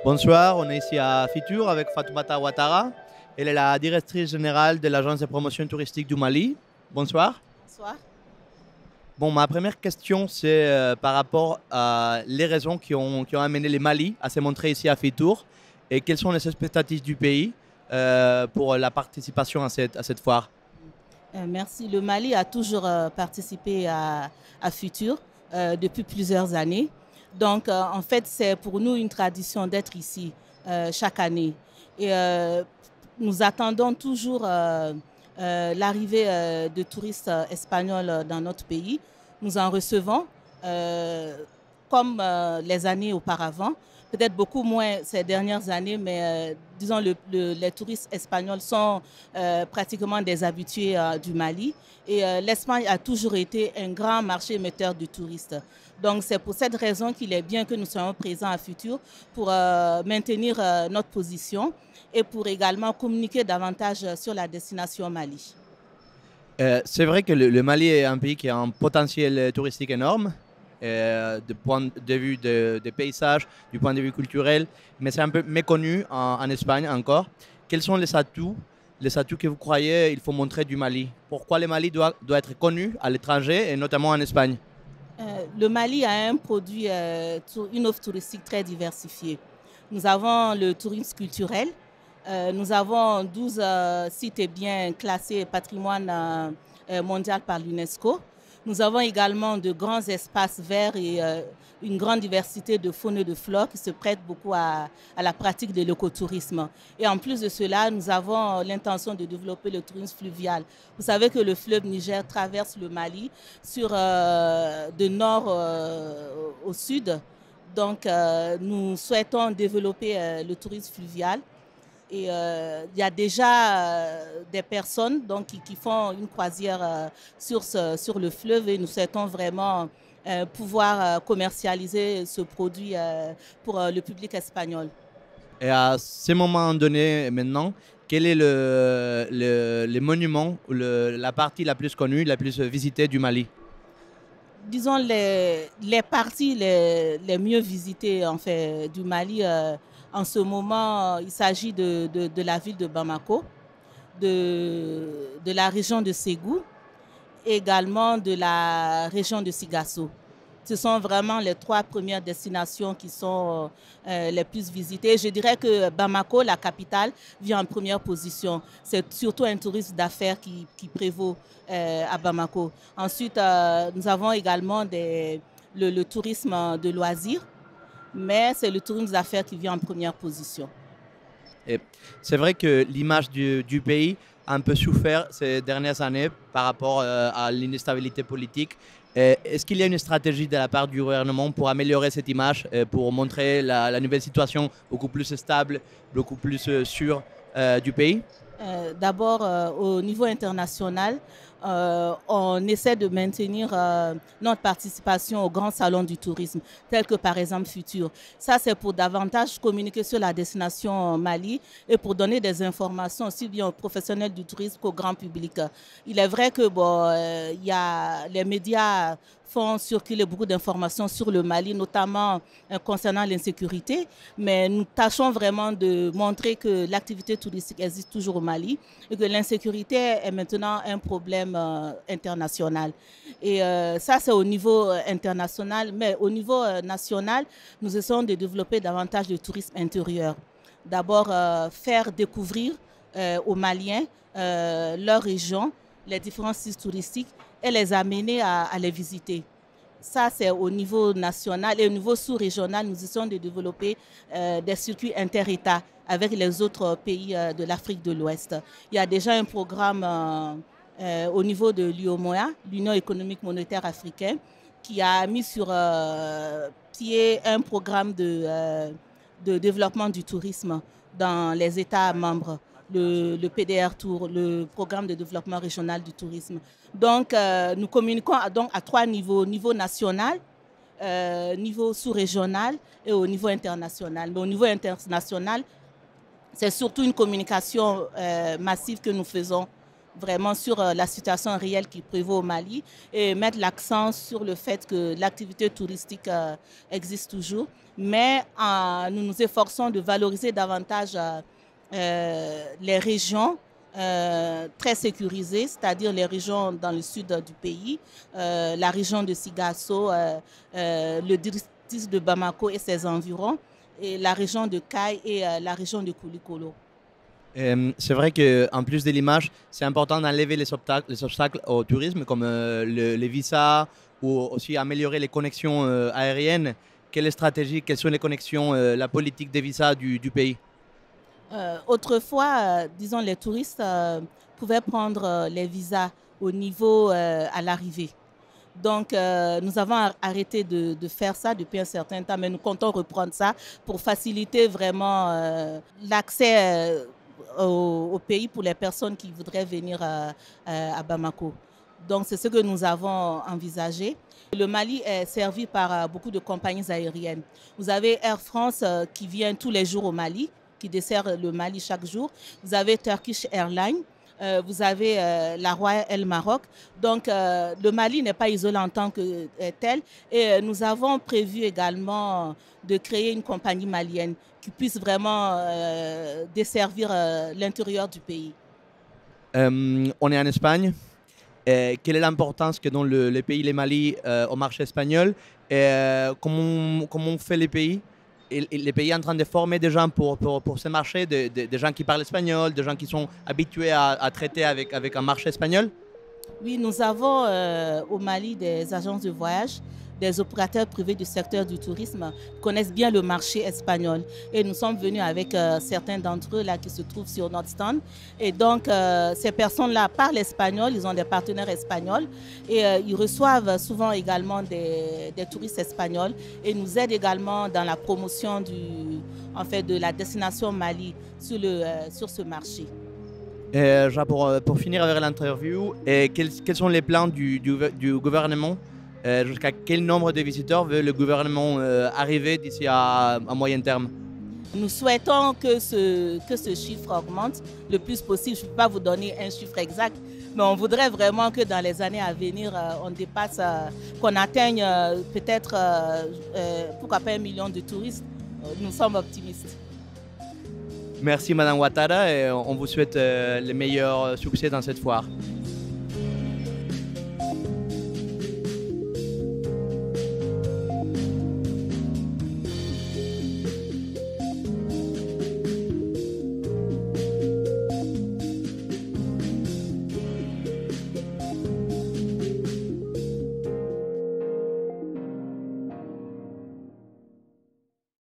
Bonsoir, on est ici à Fitur avec Fatoumata Ouattara. Elle est la directrice générale de l'agence de promotion touristique du Mali. Bonsoir. Bonsoir. Bon, ma première question, c'est par rapport à les raisons qui ont amené le Mali à se montrer ici à Fitur et quelles sont les expectatives du pays pour la participation à cette foire. Merci. Le Mali a toujours participé à Futur depuis plusieurs années. Donc, en fait, c'est pour nous une tradition d'être ici chaque année. Et nous attendons toujours l'arrivée de touristes espagnols dans notre pays. Nous en recevons comme les années auparavant. Peut-être beaucoup moins ces dernières années, mais disons les touristes espagnols sont pratiquement des habitués du Mali. Et l'Espagne a toujours été un grand marché émetteur de touristes. Donc c'est pour cette raison qu'il est bien que nous soyons présents à Futur pour maintenir notre position et pour également communiquer davantage sur la destination Mali. C'est vrai que le Mali est un pays qui a un potentiel touristique énorme, du point de vue des paysages, du point de vue culturel, mais c'est un peu méconnu en Espagne encore. Quels sont les atouts que vous croyez il faut montrer du Mali? Pourquoi le Mali doit être connu à l'étranger et notamment en Espagne? Le Mali a un produit, une offre touristique très diversifiée. Nous avons le tourisme culturel. Nous avons 12 sites et biens classés patrimoine mondial par l'UNESCO. Nous avons également de grands espaces verts et une grande diversité de faune et de flore qui se prêtent beaucoup à la pratique de l'écotourisme. Et en plus de cela, nous avons l'intention de développer le tourisme fluvial. Vous savez que le fleuve Niger traverse le Mali de nord au sud. Donc, nous souhaitons développer le tourisme fluvial. Et il y a déjà des personnes donc, qui font une croisière sur le fleuve et nous souhaitons vraiment pouvoir commercialiser ce produit pour le public espagnol. Et à ce moment donné, maintenant, quel est le monument ou la partie la plus connue, la plus visitée du Mali? Disons les parties les mieux visitées en fait, du Mali. En ce moment, il s'agit de la ville de Bamako, de la région de Ségou, également de la région de Sigasso. Ce sont vraiment les trois premières destinations qui sont les plus visitées. Je dirais que Bamako, la capitale, vient en première position. C'est surtout un tourisme d'affaires qui prévaut à Bamako. Ensuite, nous avons également le tourisme de loisirs, mais c'est le tourisme d'affaires qui vient en première position. Et c'est vrai que l'image du pays a un peu souffert ces dernières années par rapport à l'instabilité politique. Est-ce qu'il y a une stratégie de la part du gouvernement pour améliorer cette image, pour montrer la nouvelle situation beaucoup plus stable, beaucoup plus sûre du pays? D'abord, au niveau international, on essaie de maintenir notre participation au grand salon du tourisme, tel que par exemple Futur. Ça, c'est pour davantage communiquer sur la destination Mali et pour donner des informations aussi bien aux professionnels du tourisme qu'au grand public. Il est vrai que y a, les médias font circuler beaucoup d'informations sur le Mali, notamment concernant l'insécurité, mais nous tâchons vraiment de montrer que l'activité touristique existe toujours au Mali et que l'insécurité est maintenant un problème international. Et ça, c'est au niveau international, mais au niveau national, nous essayons de développer davantage de tourisme intérieur. D'abord, faire découvrir aux Maliens leur région, les différents sites touristiques et les amener à les visiter. Ça, c'est au niveau national et au niveau sous-régional, nous essayons de développer des circuits inter-États avec les autres pays de l'Afrique de l'Ouest. Il y a déjà un programme au niveau de l'UOMOA, l'Union économique monétaire africaine, qui a mis sur pied un programme de développement du tourisme dans les États membres. Le PDR Tour, le programme de développement régional du tourisme. Donc, nous communiquons donc à trois niveaux, niveau national, niveau sous-régional et au niveau international. Mais au niveau international, c'est surtout une communication massive que nous faisons vraiment sur la situation réelle qui prévaut au Mali et mettre l'accent sur le fait que l'activité touristique existe toujours, mais nous nous efforçons de valoriser davantage les régions très sécurisées, c'est-à-dire les régions dans le sud du pays, la région de Sigasso, le district de Bamako et ses environs, et la région de Kay et la région de Koulikolo. C'est vrai qu'en plus de l'image, c'est important d'enlever les obstacles au tourisme, comme les visas ou aussi améliorer les connexions aériennes. Quelles stratégies, quelles sont les connexions, la politique des visas du pays? Autrefois, disons, les touristes pouvaient prendre les visas au niveau à l'arrivée. Donc, nous avons arrêté de faire ça depuis un certain temps, mais nous comptons reprendre ça pour faciliter vraiment l'accès au pays pour les personnes qui voudraient venir à Bamako. Donc, c'est ce que nous avons envisagé. Le Mali est servi par beaucoup de compagnies aériennes. Vous avez Air France qui vient tous les jours au Mali, qui dessert le Mali chaque jour. Vous avez Turkish Airlines. Vous avez la Royal Air Maroc. Donc, le Mali n'est pas isolé en tant que tel. Et nous avons prévu également de créer une compagnie malienne qui puisse vraiment desservir l'intérieur du pays. On est en Espagne. Quelle est l'importance que donne le pays, le Mali, au marché espagnol? Comment fait les pays? Et les pays en train de former des gens pour ce marché, des gens qui parlent espagnol, des gens qui sont habitués à traiter avec un marché espagnol? Oui, nous avons au Mali des agences de voyage, des opérateurs privés du secteur du tourisme qui connaissent bien le marché espagnol. Et nous sommes venus avec certains d'entre eux là, qui se trouvent sur notre stand. Et donc, ces personnes-là parlent espagnol, ils ont des partenaires espagnols et ils reçoivent souvent également des touristes espagnols et nous aident également dans la promotion de la destination Mali sur ce marché. Pour finir avec l'interview, quels sont les plans du gouvernement? Jusqu'à quel nombre de visiteurs veut le gouvernement arriver d'ici à moyen terme? Nous souhaitons que ce chiffre augmente le plus possible. Je ne peux pas vous donner un chiffre exact, mais on voudrait vraiment que dans les années à venir, on dépasse, qu'on atteigne peut-être, pourquoi pas 1 million de touristes. Nous sommes optimistes. Merci Madame Ouattara et on vous souhaite le meilleur succès dans cette foire.